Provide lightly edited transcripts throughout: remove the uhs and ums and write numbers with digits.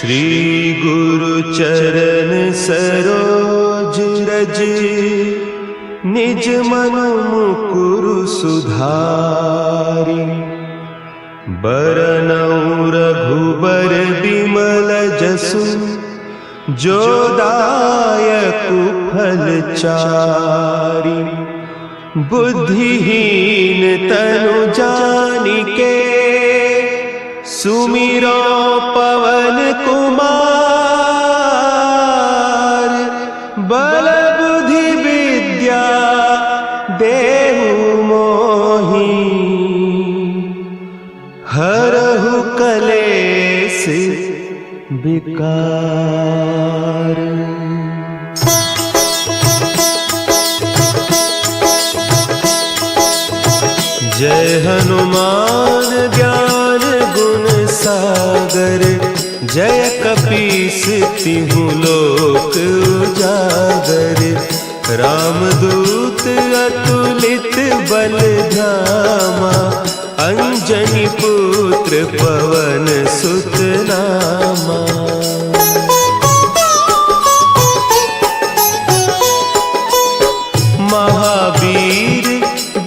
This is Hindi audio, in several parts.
श्री गुरु चरण सरोज रज, निज मन मुकुरु सुधारि। बरनउँ रघुबर बिमल जसु, जो दायकु फल चारि। बुद्धिहीन तनु जानिके, सुमिरो पवन कुमार। बल बुद्धि विद्या देहु मोहि, हरहु कलेस विकार। जय हनुमान ज्ञान गुण सागर, जय कपीस तिहु लोक उजागर। रामदूत अतुलित बल धामा, अंजनी पुत्र पवन सुत नामा। महावीर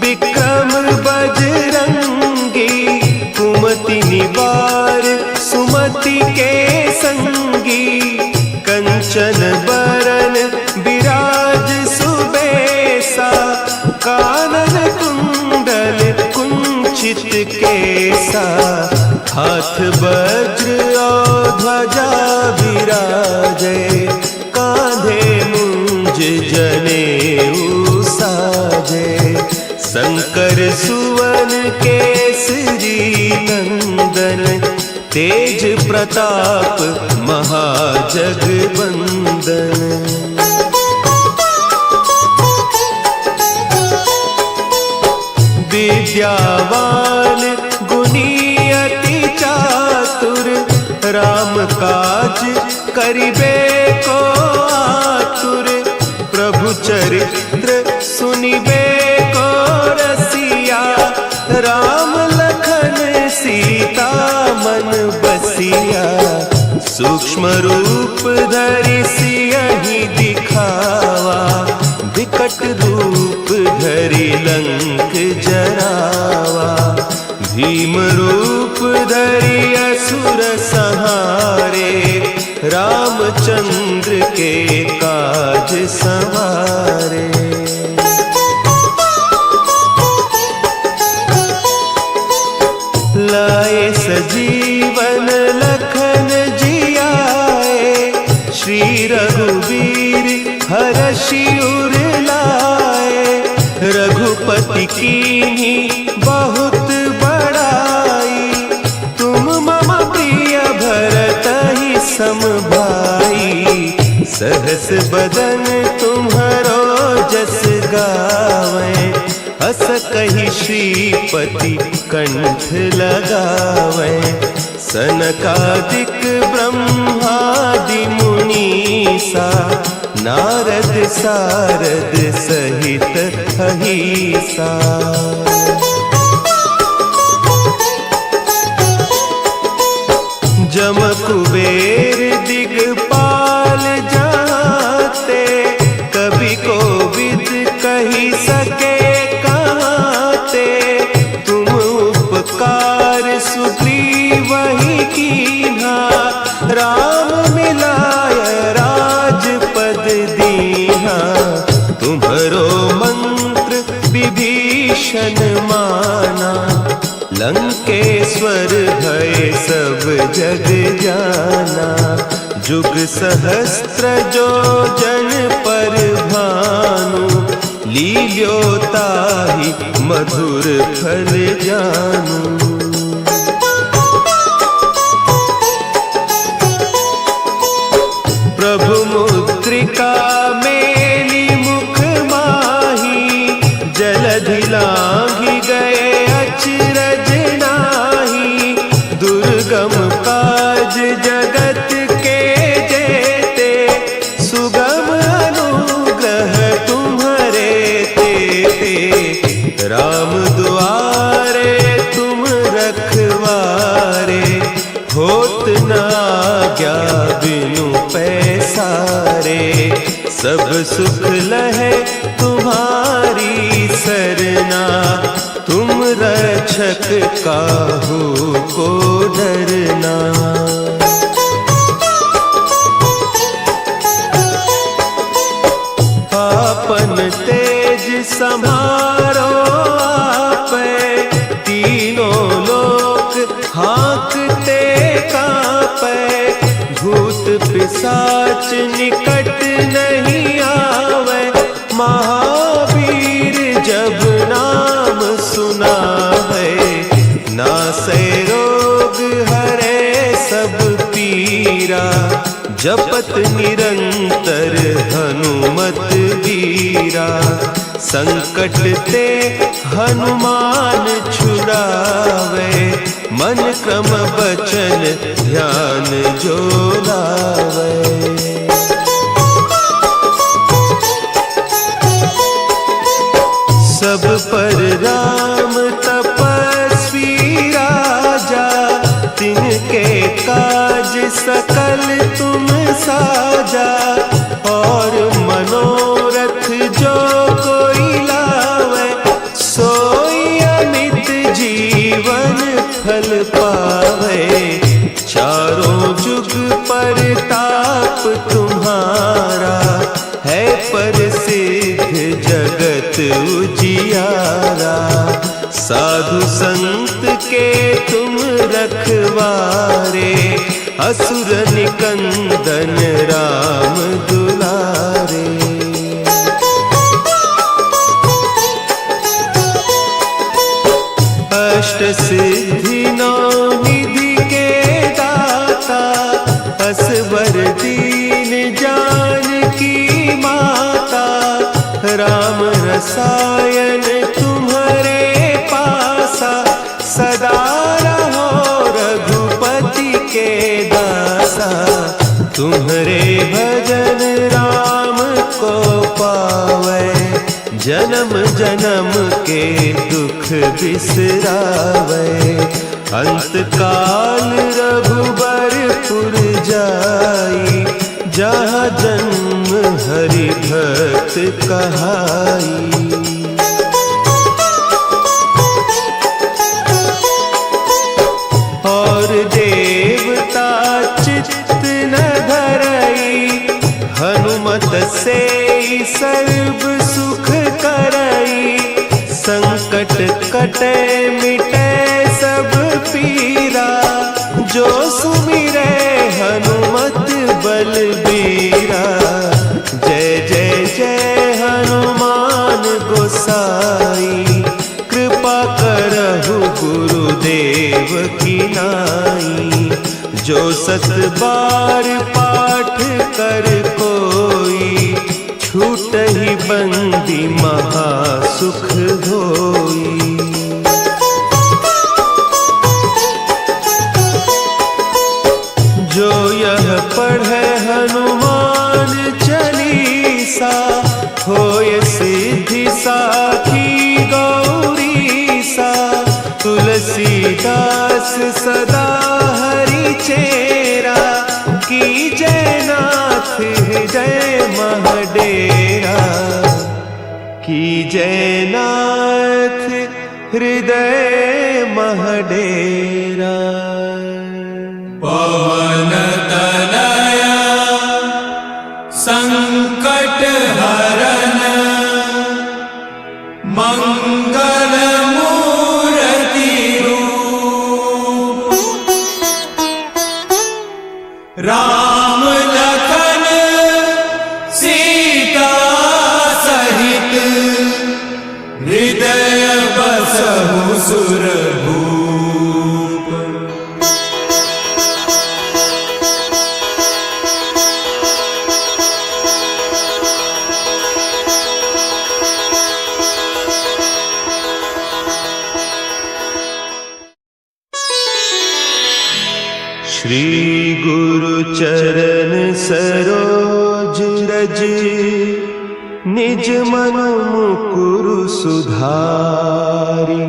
विक्रम बजरंगी, कुमति निवार सुमति के संगी। कंचन बरन विराज सुबेसा, कानन कुंडल कुंचित केसा। हाथ वज्र और ध्वजा विराजे, कांधे मुंज जनेऊ साजे। शंकर सुवन केसरी नंदन, तेज प्रताप महाजगवंदन। विद्यावान गुणी अति चातुर, राम काज करिबे को आतुर। प्रभु चरित्र सुनिबे को रसिया, राम लखन सीता मन बसिया। सूक्ष्म रूप धरि सियहि दिखावा, विकट रूप धरि लंक जरावा। भीम रूप धरि असुर संहारे, रामचंद्र के काज संवारे। लाए सजीवन लखन जियाए, श्री रघुवीर हरषि उर लाए। रघुपति कीन्ही बहुत बड़ाई, तुम मम प्रिय भरतहि सम भाई। सहस बदन तुम्हरो जस गावें, हस कहि श्रीपति कंठ लगावें। सनकादिक ब्रह्मादि मुनीसा, नारद सारद सहित अहीसा। जम कुबेर दिगपाल जाते, कवि कोविद कहि सके कहते। तुम उपकार सुग्रीवहि कीन्हा, राम मिलाय राजपद दीन्हा। तुम्हरो मंत्र विभीषण माना, लंकेश्वर भय सब जग जाना। जुग सहस्त्र जो जन पर भानु, लील्यो ताहि मधुर फल जानू। प्रभु मुद्रिका मेली मुख माही, जलधि लांघि गए अचरज नाही। दुर्गम काज जगत के जेते, सुगम अनुग्रह तुम्हरे तेते। राम दुआरे तुम सब सुख लहे तुम्हारी सरना, तुम रक्षक काहू को डरना। आपन तेज समारो आपे, तीनों लोक हाँकते कांपे। भूत पिशाच निकट नहीं आवे, महावीर जब नाम सुनावे। नासै रोग हरे सब पीरा, जपत निरंतर हनुमत वीरा। संकट ते हनुमान छुड़ावे, मन क्रम बचन ध्यान जो लावे। सब पर राम तपस्वी राजा, तिनके काज सकल तुम साजा। और मनोरथ जो कोई लावे, सोई अमित जीवन फल पावे। चारों जुग परताप तुम्हारा, है प्रसिद्ध जगत उजियारा। साधु संत के तुम रखवारे, असुर निकंदन राम दुलारे। अष्ट सिद्धि नौ निधि के दाता, असवर दीन जानकी माता। राम रसायन तुम्हारे पासा, सदा रहो रघुपति के दासा। तुम्हारे भजन राम को पावे, जन्म जन्म के दुख बिसरावे। अंत काल रघुबरपुर जाई, जहाँ जन्म हरि भक्त कहाई। और देवता चित्त न धरई, हनुमत से सर्व सुख करई। संकट कटे मिटे सब पीरा, जो सुमिरे हनुमत बलबीरा। जय जय जय हनुमान गोसाई, कृपा करहु गुरुदेव की नाई। जो सत बार पाठ कर कोई, छूटहि बंदी महासुख होई। जो यह पढ़े हनुमान चालीसा, होय सिद्धि साखी गौरीसा। तुलसीदास सदा हरि चेरा, की जय नाथ हृदय महडेरा। की जय नाथ हृदय महडेरा। पवन तनया संकट हरन, मंगल मूर्ति रूप। राम लखन सीता सहित, हृदय बसहु सुरभूप। श्री गुरु चरण सरोज रज, निज मन मुकुरु सुधारि।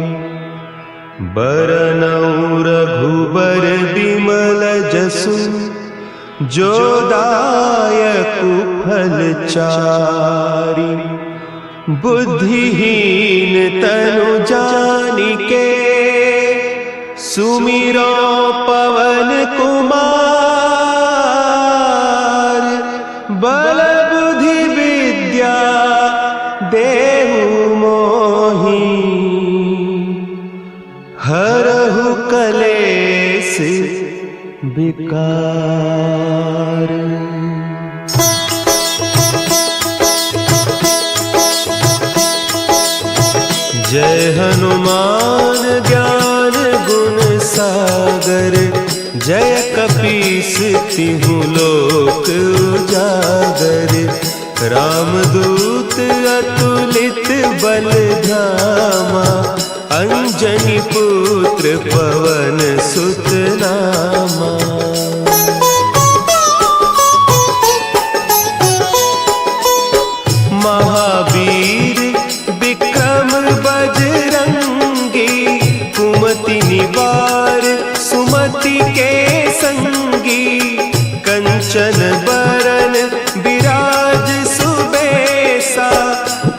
बरनउँ रघुबर बिमल जसु, जो दायक फलचारी। बुद्धिहीन तनु जानिके सुमिरो पवन कुमार। बल बुद्धि विद्या देहु मोहि हरहु कलेस विकार। जय हनुमान ज्ञान गुण सागर। जय कपीस तिहु लोक उजागर। रामदूत अतुलित बल धामा। अंजनी पुत्र पवन सुत नामा। महावीर विक्रम बजरंगी। कुमति निवार सुमति के संगी। कंचन बरन विराज सुबेसा।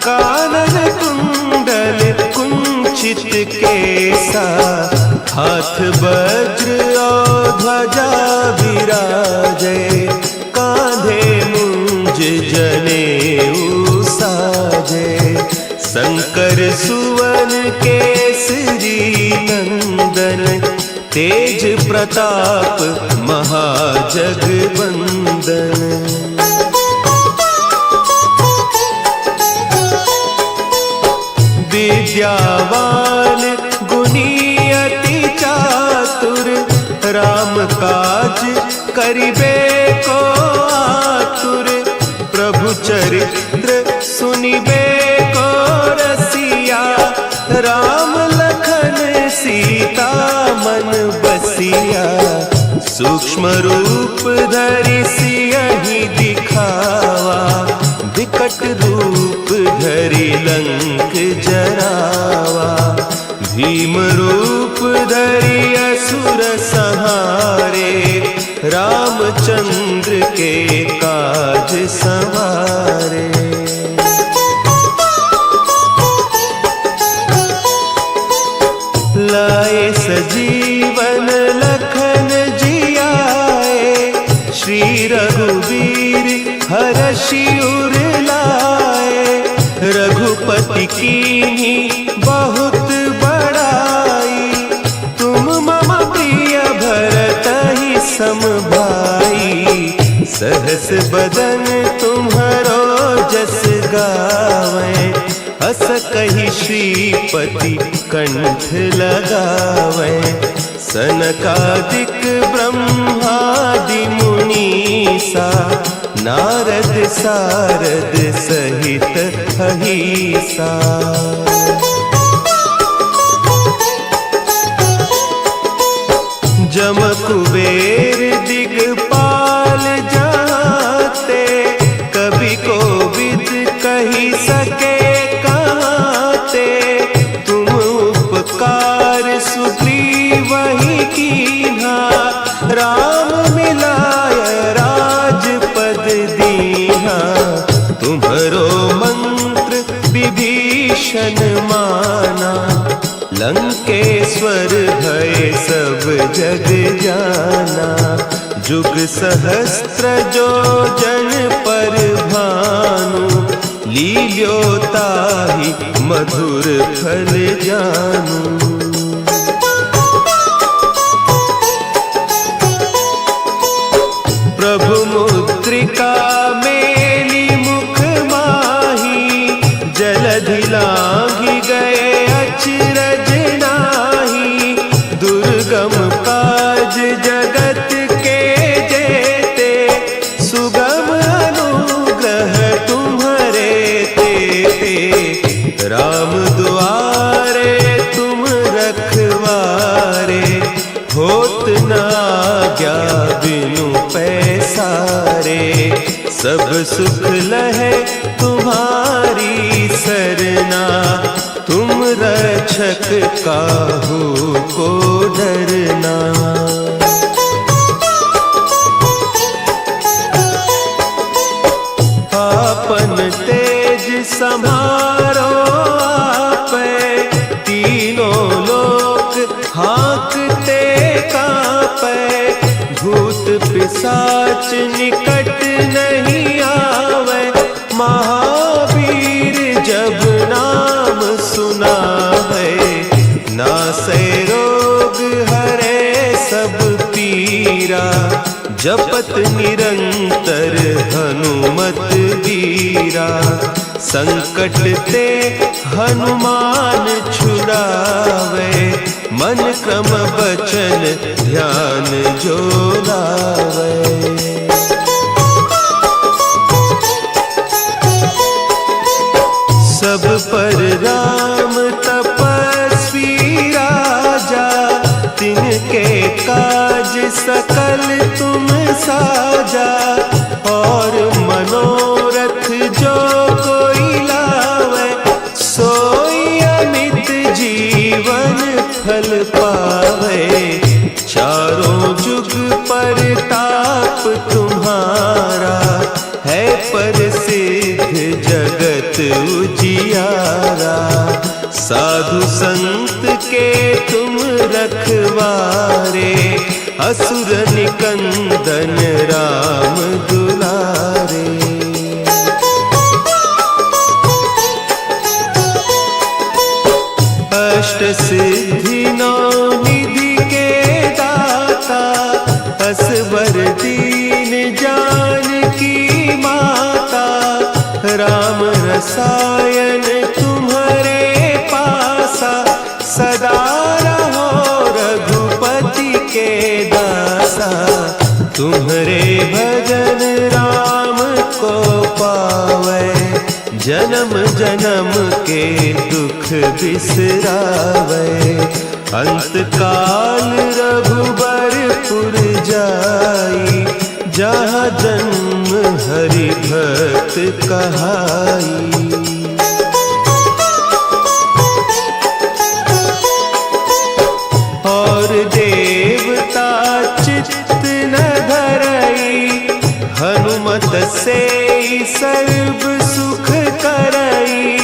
कानन कुंडल कुंचित केसा। हाथ वज्र और ध्वजा विराजे। कांधे मुंज जनेऊ साजे। शंकर सुवन केसरी नंदन। तेज प्रताप महाजगवंदन। विद्यावान गुणी अति चातुर। राम काज करिबे को आतुर। प्रभु चरित्र सुनिबे को रसिया। राम लखन सीता मन बसिया। सूक्ष्म रूप धरि सियहि दिखावा। विकट रूप धरि लंक जरावा। भीम रूप धरि असुर संहारे। रामचंद्र के काज संवारे। लाए सजीवन लखन जियाए। श्री रघुवीर हरषि उर लाए। रघुपति कीन्ही बहुत बड़ाई। तुम मम प्रिय भरतहि सम भाई। सहस बदन तुम्हरो जस गावें। हस कहि श्रीपति कंठ लगावें। सनकादिक ब्रह्मादि मुनीसा। नारद सारद सहित अहीसा। जम कुबेर दिगपाल जाते। कवि कोविद कही सके कहते। तुम उपकार सुग्रीवहि कीन्हा। राम मिलाय राजपद दीन्हा। तुम्हरो मंत्र विभीषण माना। लंकेश्वर भय सब जग जाना। जुग सहस्त्र जो जन पर भानु। लील्योताहि मधुर फल जानू। प्रभु मुद्रिका मेली मुख माही। जलधि लांघि गए अचरज नाही। दुर्गम काज जगत के जेते। सुगम अनुग्रह तुम्हरे तेते। राम दुआरे तुम रखवारे। होत न आज्ञा बिनु पैसारे। सब सुख लहे तुम्हारी सरना। तुम रक्षक काहू को डरना। पिसाच निकट नहीं आवे, महावीर जब नाम सुनावे। नासै रोग हरे सब पीरा, जपत निरंतर हनुमत वीरा। संकट ते हनुमान छुड़ावे, मन क्रम बचन ध्यान जो लावे। सब पर राम तपस्वी राजा, तिनके काज सकल तुम साजा। और मनोरथ जो कोई लावे, सोई अमित जीवन फल पावे। चारों जुग परताप तुम्हारा, है प्रसिद्ध जगत उजियारा। साधु संत के तुम रखवारे, असुर निकंदन राम दुलारे। अष्ट सिद्धि नौ निधि के दाता, असवर दीन जानकी माता। राम रसायन तुम्हारे पासा, सदा रहो रघुपति के दासा। तुम्हारे भजन राम को पावे, जन्म जन्म के दुख बिसरावे। अंत काल रघुबरपुर जाई, जहाँ जन्म हरि भक्त कहाई। और देवता चित्त न धरई, हनुमत से सर्व सुख करई।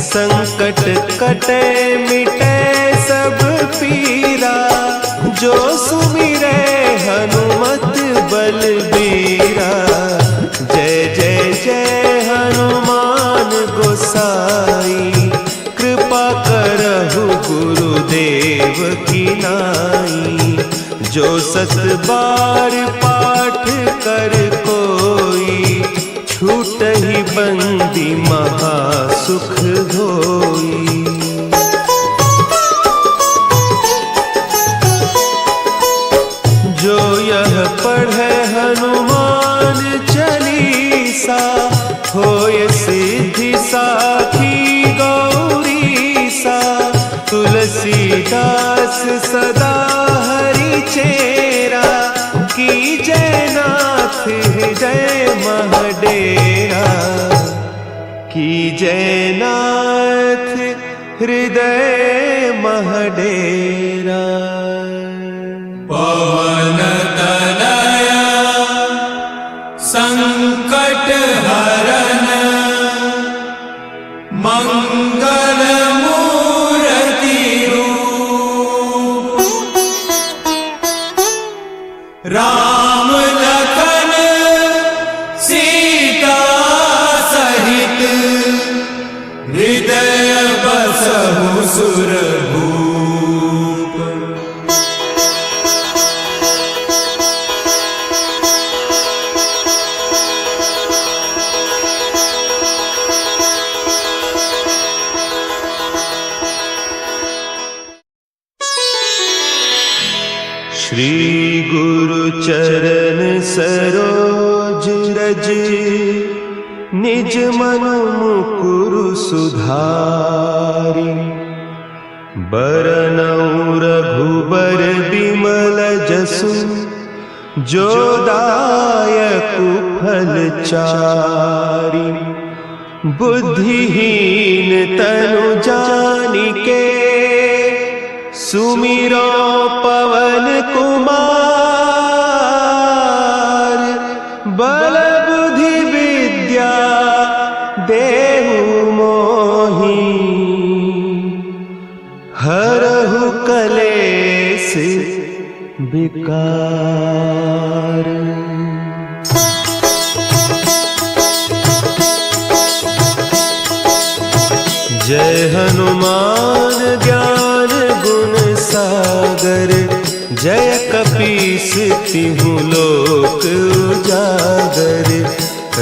संकट कटे मिटे सब पीरा, जो सुमिरे हनुमत बलबीरा। जय जय जय हनुमान गोसाई, कृपा करहु गुरुदेव की नाई। जो सत बार पाठ कर कोई, छूटहि बंदी महासुख होई। जो यह पढ़े हनुमान चालीसा, होय सिद्धि साखी गौरीसा। तुलसीदास सदा हरि चेरा, की जयनाथ हृदय महडेरा। की जयनाथ हृदय महडेरा। पवन तनया संकट हरन, मंगल मूर्ति रूप। राम लखन सीता सहित, हृदय बसहु सुरभूप। श्री गुरु चरण सरोज रज, निज मन मुकुरु सुधारि। बरनउँ रघुबर बिमल जसु, जो दायकु फल चारि। बुद्धिहीन तनु जानिके, सुमिरो पवन कुमार। बल बुद्धि विद्या देहु मोहि, हरहु कलेस विकार। जय हनुमान ज्ञान गुण सागर, जय कपीस तिहु लोक उजागर।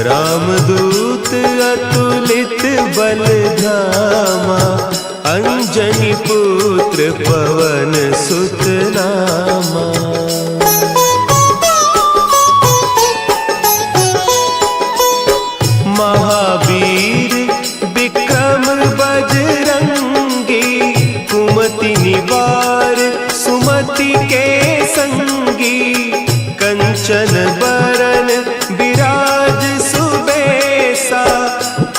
रामदूत अतुलित बल धामा, अंजनी पुत्र पवन सुत नामा। महावीर विक्रम बजरंगी, कुमति निवार सुमति के संगी। कंचन बरन विराज सुबेसा,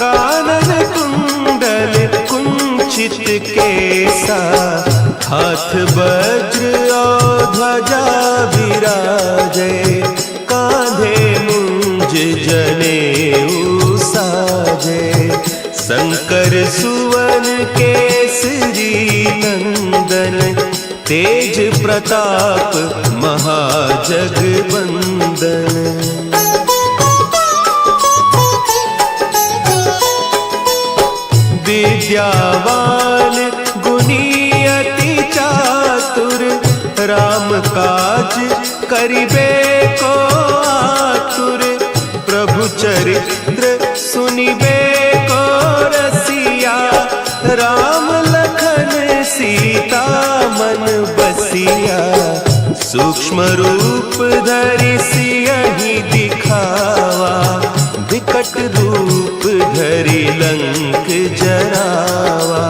कानन कुंडल कुंचित केसा। हाथ वज्र और ध्वजा विराजे, कांधे मुंज जनेऊ साजे। शंकर सुवन केसरी नंदन, तेज प्रताप महाजगवंदन। विद्यावान गुणी अति चातुर, राम काज करिबे को आतुर। प्रभु चरित्र सुनिबे को रसिया, राम लखन सीता मन बसिया। सूक्ष्म रूप धरि सियहि दिखावा, विकट रूप धरि लंक जरावा।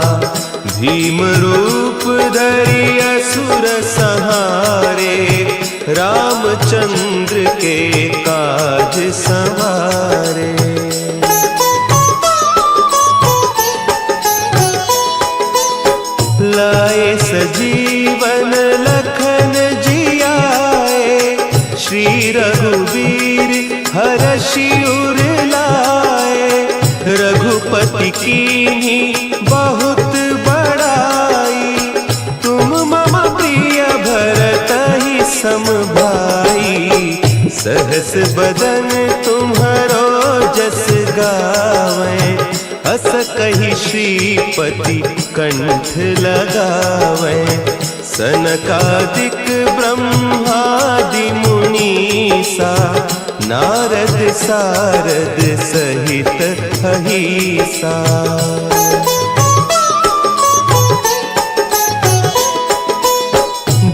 भीम रूप धरि असुर संहारे, रामचंद्र के काज संवारे। लाए सजीवन लखन जियाए, श्री रघुवीर हरषि उर लाए। रघुपति कीन्ही बहुत बड़ाई, तुम मम प्रिय भरतहि सम भाई। सहस बदन तुम्हरो जस गावें, हस कहि श्रीपति कंठ लगावें। सनकादिक ब्रह्मादि मुनीसा, नारद सारद सहित अहीसा।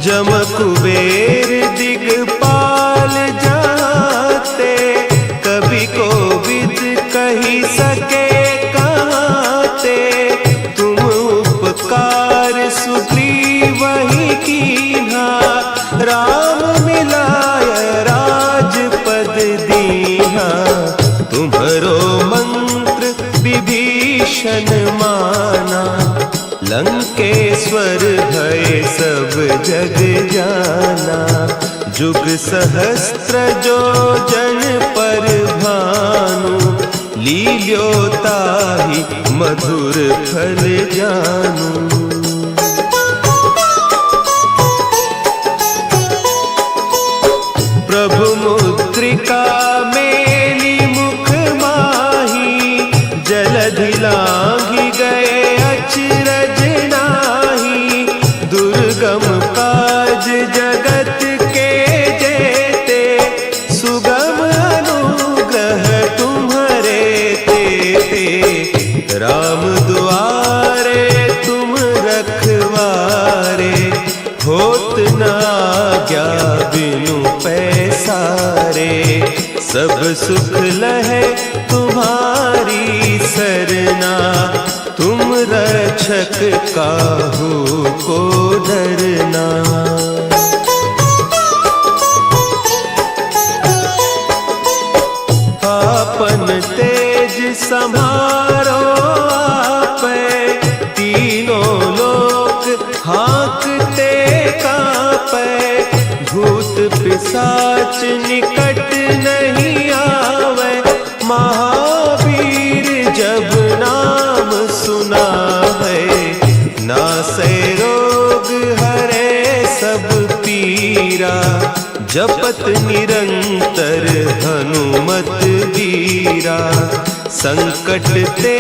जम कुबेर दिगपाल जाते, कवि कोविद कहि सके कहते। तुम उपकार सुग्रीवहि कीन्हा, राम मिलाय राजपद दीन्हा। तुम्हरो मंत्र विभीषण माना, लंकेश्वर भय सब जग जाना। जुग सहस्त्र जो जन पर भानु, लील्योताहि मधुर फल जानू। प्रभु मुद्रिका मेली मुख माही, जलधि लांघि गए अचरज नाही। दुर्गम काज जगत के जेते, सुगम अनुग्रह तुम्हरे तेते। राम दुआरे तुम रखवारे, होत न आज्ञा बिनु पैसारे। सब सुख लहे तुम्हारी सरना, तुम रक्षक काहू को डरना। आपन तेज संभारो आपे, तीनों लोक हाँकते कांपे। भूत पिशाच निकट नहीं आवे, महावीर जब नाम सुना है। नासै रोग हरे सब पीरा, जपत निरंतर हनुमत वीरा। संकट ते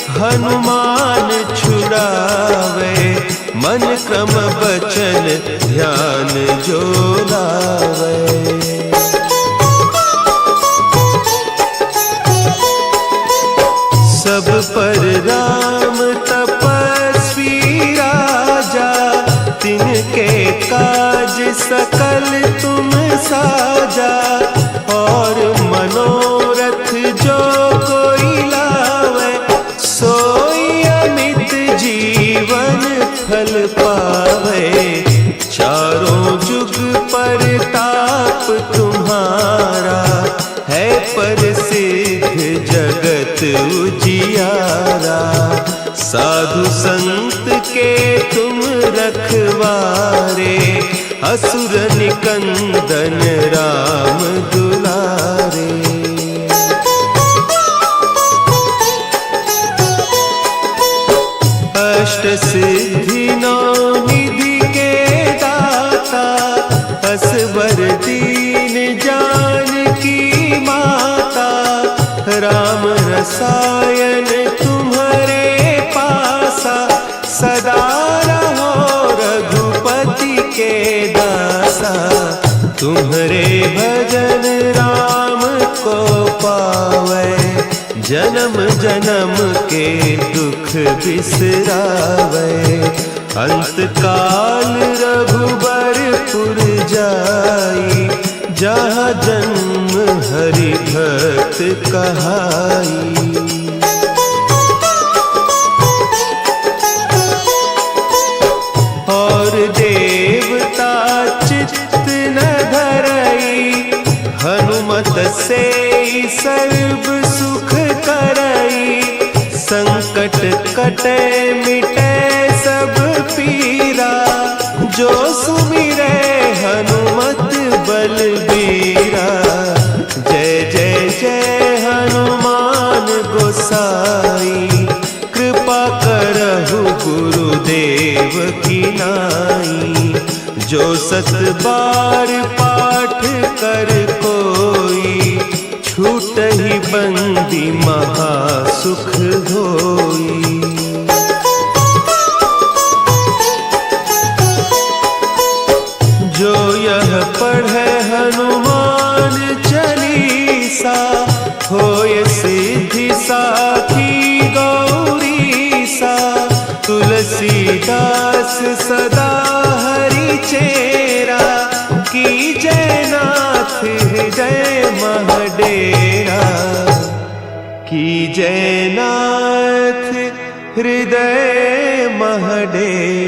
हनुमान छुड़ावे, मन क्रम बचन ध्यान जो लावे। सब पर राम तपस्वी राजा, तिनके काज सकल तुम साजा। और मनोरथ जो कोई लावे, सोई अमित जीवन फल पावे। चारों जुग परताप तुम्हारा, है प्रसिद्ध जगत उजियारा। साधु संत के तुम रखवारे, असुर निकंदन राम दुलारे। अष्ट सिद्धि नौ निधि के दाता, असवर दीन जानकी माता। राम रसायन तुम्हारे पासा, सदा रहो रघुपति के दासा। तुम्हारे भजन राम को पावे, जन्म जन्म के दुख बिसरावे। अंत काल रघुबरपुर जाई, जहाँ जन्म हरि भक्त कहाई। और देवता चित्त न धरई, हनुमत से सर्व सुख करई। संकट कटे मिटे सब पीरा, जो सुमिरे हनुमत बलबीरा। जय जय जय हनुमान गोसाई, कृपा करहु गुरुदेव की नाई। जो सत बार पाठ कर कोई, छूटहि बंदी महासुख होई। जो यह पढ़े हनुमान चालीसा, होय सिद्धि साखी गौरीसा। तुलसीदास सदा हरि चेरा, की जयनाथ हृदय महडेरा। की जयनाथ हृदय महडेरा।